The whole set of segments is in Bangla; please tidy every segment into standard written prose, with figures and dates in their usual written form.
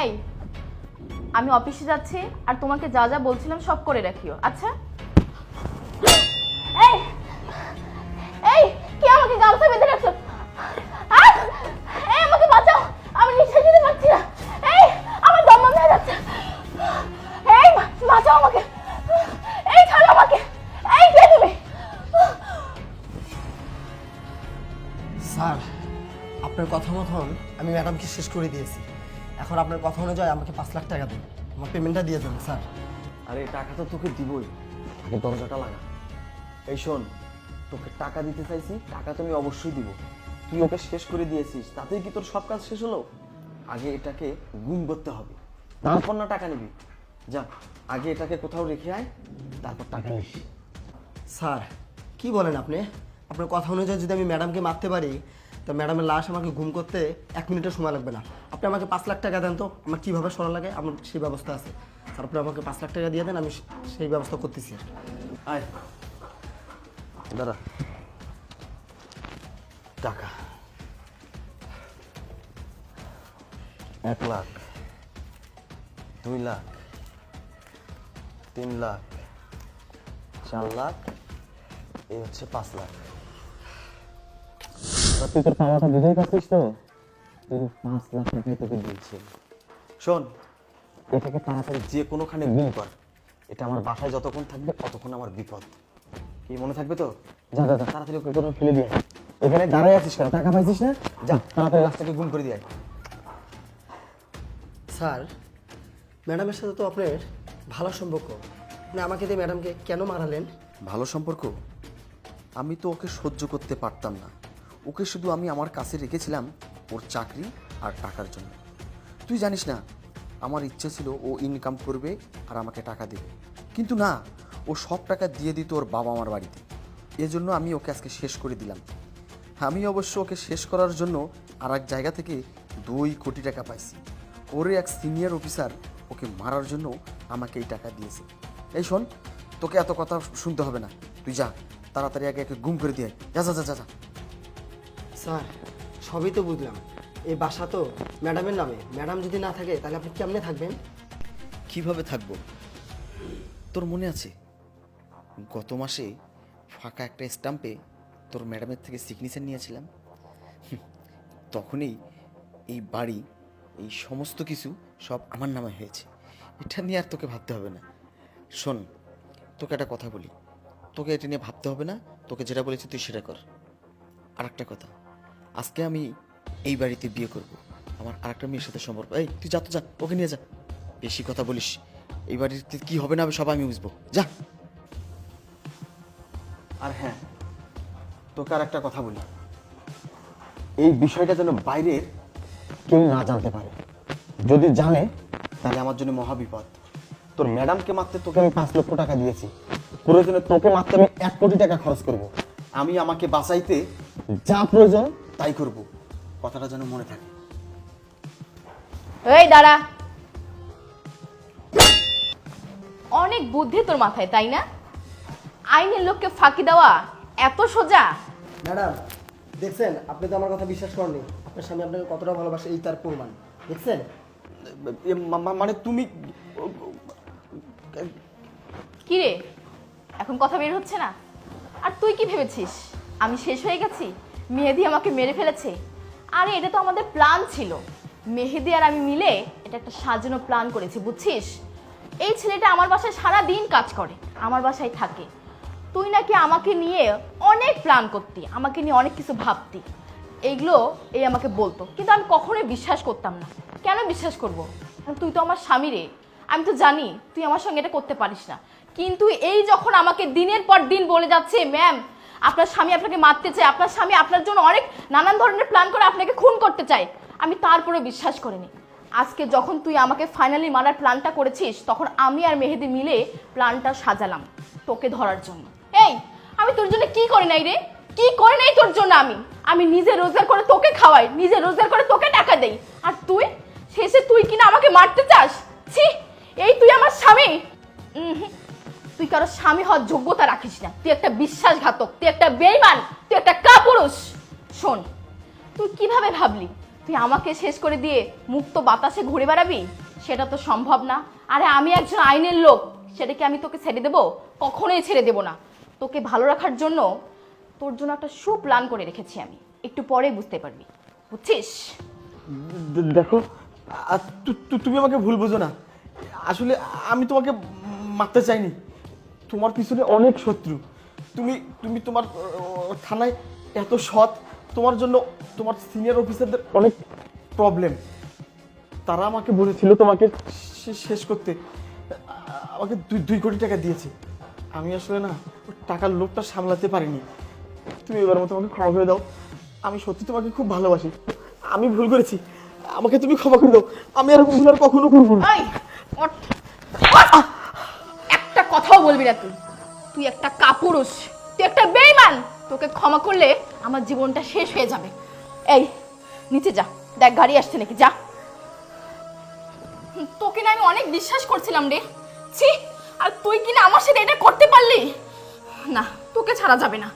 এই, আমি অফিসে যাচ্ছি আর তোমাকে যা যা বলছিলাম সব করে রাখিও, আচ্ছা? এই এই, কি আমাকে গামছা বেঁধে রাখছো? এই, আমাকে বাঁচাও, আমি নিঃশ্বাস নিতে পারছি না। এই, আমার দম বন্ধ হয়ে যাচ্ছে। এই, বাঁচাও আমাকে। এই, ছাড়ো আমাকে। এই, কে তুমি? স্যার, আপনার কথা মতন আমি ম্যাডামকে শেষ করে দিয়েছি। এখন আপনার কথা অনুযায়ী আমাকে 5 লাখ টাকা দিন, আমার পেমেন্টটা দিয়ে দেন স্যার। আরে টাকা তো তোকে দিবই, আগে দরজাটা লাগা। এই শোন, তোকে টাকা দিতে চাইছি, টাকা তো আমি অবশ্যই দিব। তুই ওকে শেষ করে দিয়েছিস, তাতেই কি তোর সব কাজ শেষ হলো? আগে এটাকে গুম করতে হবে, তারপর না টাকা নিবি। যা, আগে এটাকে কোথাও রেখে আয়, তারপর টাকা নিস। স্যার, কি বলেন আপনি? আপনার কথা অনুযায়ী যদি আমি ম্যাডামকে মারতে পারি, তো ম্যাডামের লাশ আমাকে গুম করতে 1 মিনিটের সময় লাগবে না। আপনি আমাকে 5 লাখ টাকা দেন তো, আমার কীভাবে সরা লাগে আমার সেই ব্যবস্থা আছে। স্যার, আপনি আমাকে 5 লাখ টাকা দিয়ে দেন, আমি সেই ব্যবস্থা করতেছি। আয় দাদা, টাকা 1 লাখ, 2 লাখ, 3 লাখ, 4 লাখ, এই হচ্ছে 5 লাখ। তুই তোর পাওয়াটা বুঝেই পাচ্ছিস তো? তুই 5 লাখ টাকাই তোকে দিয়েছি। শোন, এটাকে তাড়াতাড়ি যে কোনোখানে গুম কর। এটা আমার বাসায় যতক্ষণ থাকবে ততক্ষণ আমার বিপদ। কি মনে থাকবে তো? যা যা, তাড়াতাড়ি ওকে কোথাও ফেলে দিয়ে। এখানে দাঁড়াই আছিস কেন? টাকা পাইছিস না? যা, তাড়াতাড়ি লাশটাকে গুম করে দিয়ে। স্যার, ম্যাডামের সাথে তো আপনার ভালো সম্পর্ক, না আমাকে দিয়ে ম্যাডামকে কেন মারালেন? ভালো সম্পর্ক? আমি তো ওকে সহ্য করতে পারতাম না। ওকে শুধু আমি আমার কাছে রেখেছিলাম ওর চাকরি আর টাকার জন্য। তুই জানিস না, আমার ইচ্ছে ছিল ও ইনকাম করবে আর আমাকে টাকা দেবে, কিন্তু না, ও সব টাকা দিয়ে দিত ওর বাবা মার বাড়িতে। এজন্য আমি ওকে আজকে শেষ করে দিলাম। আমি অবশ্য ওকে শেষ করার জন্য আর এক জায়গা থেকে 2 কোটি টাকা পাইছি। ওর এক সিনিয়র অফিসার ওকে মারার জন্য আমাকে এই টাকা দিয়েছে। এই শোন, তোকে এত কথা শুনতে হবে না, তুই যা, তাড়াতাড়ি আগে একে গুম করে দিয়ে আয়। যা যা যা যা। স্যার, সবই তো বুঝলাম, এই বাসা তো ম্যাডামের নামে। ম্যাডাম যদি না থাকে তাহলে আপনি কেমনে থাকবেন? কিভাবে থাকবো? তোর মনে আছে গত মাসে ফাঁকা একটা স্ট্যাম্পে তোর ম্যাডামের থেকে সিগনেচার নিয়েছিলাম? তখনই এই বাড়ি, এই সমস্ত কিছু সব আমার নামে হয়েছে। এটা নিয়ে আর তোকে ভাবতে হবে না। শোন, তোকে একটা কথা বলি, তোকে এটা নিয়ে ভাবতে হবে না। তোকে যেটা বলেছি তুই সেটা কর। আর একটা কথা, আজকে আমি এই বাড়িতে বিয়ে করব। আমার আরেকটা মেয়ের সাথে সম্পর্ক। এই তুই যা তো, যা, ওকে নিয়ে যা। বেশি কথা বলিস, এই বাড়িতে কি হবে না হবে সব আমি বুঝবো। যা। আর হ্যাঁ, তোকে আর একটা কথা বলি, এই বিষয়টা যেন বাইরের কেউ না জানতে পারে। যদি জানে তাহলে আমার জন্য মহাবিপদ। তোর ম্যাডামকে মারতে তোকে আমি 5 লক্ষ টাকা দিয়েছি, প্রয়োজনে তোকে মারতে আমি 1 কোটি টাকা খরচ করব। আমি আমাকে বাঁচাইতে যা প্রয়োজন তাই করব। কথাটা যেন মনে থাকে। এই দাঁড়া, অনেক বুদ্ধি তোর মাথায়, তাই না? আইনের লোককে ফাঁকি দেওয়া এত সোজা? ম্যাডাম, দেখছেন, আপনি তো আমার কথা বিশ্বাস করেননি। আপনার স্বামী আপনাকে কতটা ভালোবাসে এই তার প্রমাণ, দেখছেন? মানে তুমি কি রে, এখন কথা বের হচ্ছে না? আর তুই কি ভেবেছিস আমি শেষ হয়ে গেছি? মেহেদি আমাকে মেরে ফেলেছে? আরে এটা তো আমাদের প্ল্যান ছিল। মেহেদি আর আমি মিলে এটা একটা সাজানো প্ল্যান করেছি, বুঝছিস? এই ছেলেটা আমার বাসায় সারা দিন কাজ করে, আমার বাসায় থাকে। তুই নাকি আমাকে নিয়ে অনেক প্ল্যান করতি, আমাকে নিয়ে অনেক কিছু ভাবতি, এইগুলো এই আমাকে বলতো, কিন্তু আমি কখনোই বিশ্বাস করতাম না। কেন বিশ্বাস করব? তুই তো আমার স্বামী রে, আমি তো জানি তুই আমার সঙ্গে এটা করতে পারিস না। কিন্তু এই যখন আমাকে দিনের পর দিন বলে যাচ্ছে, ম্যাম আপনার স্বামী আপনাকে মারতে চায়, আপনার স্বামী আপনার জন্য অনেক নানান ধরনের প্ল্যান করে আপনাকে খুন করতে চায়, আমি তারপরে বিশ্বাস করিনি। আজকে যখন তুই আমাকে ফাইনালি মারার প্ল্যানটা করেছিস, তখন আমি আর মেহেদি মিলে প্ল্যানটা সাজালাম তোকে ধরার জন্য। এই, আমি তোর জন্য কি করি নাই রে? কি করে নাই তোর জন্য? আমি নিজে রোজগার করে তোকে খাওয়াই, নিজে রোজগার করে তোকে টাকা দেই, আর তুই শেষে তুই কিনা আমাকে মারতে চাস? ছি, এই তুই আমার স্বামী? তুই কারো স্বামী হওয়ার যোগ্যতা রাখিস না। তুই একটা বিশ্বাসঘাতক, তুই একটা বেঈমান, তুই একটা কাপুরুষ। শোন, তুই কিভাবে ভাবলি তুই আমাকে শেষ করে দিয়ে মুক্ত বাতাসে ঘুরে বেড়াবি? সেটা তো সম্ভব না। আরে আমি একজন আইনের লোক, সেটাকে আমি তোকে ছেড়ে দেবো? কখনোই ছেড়ে দেবো না। তোকে ভালো রাখার জন্য তোর জন্য একটা সুপ্ল্যান করে রেখেছি আমি, একটু পরে বুঝতে পারবি, বুঝছিস? দেখো, তুমি আমাকে ভুল বোঝো না। আসলে আমি তোমাকে মারতে চাইনি। তোমার পিছনে অনেক শত্রু। তুমি তুমি তোমার থানায় এত সৎ, তোমার জন্য তোমার সিনিয়র অফিসারদের অনেক প্রবলেম। তারা আমাকে বলেছিল তোমাকে শেষ করতে। আমাকে 2 কোটি টাকা দিয়েছে। আমি আসলে না ওই টাকার লোভটা সামলাতে পারিনি। তুমি এবার মতো আমাকে ক্ষমা করে দাও। আমি সত্যি তোমাকে খুব ভালোবাসি। আমি ভুল করেছি, আমাকে তুমি ক্ষমা করে দাও। আমি আর ভুল আর কখনো করবো না। এই, ওঠ, ওঠ! একটা কথাও বলবি না তুই। তুই একটা কাপুরুষ, তুই একটা বেঈমান। তোকে ক্ষমা করলে আমার জীবনটা শেষ হয়ে যাবে। এই, নিচে যা, দেখ গাড়ি আসছে নাকি, যা। তোকে না আমি অনেক বিশ্বাস করছিলাম রে। ছি, আর তুই কিনা আমার সাথে এটা করতে পারলি? না, তোকে ছাড়া যাবে না।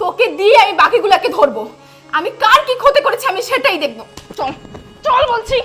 তোকে দিয়ে আমি বাকিগুলোকে ধরবো। আমি কার কি ক্ষতি করেছি আমি সেটাই দেখবো। চল, চল বলছি।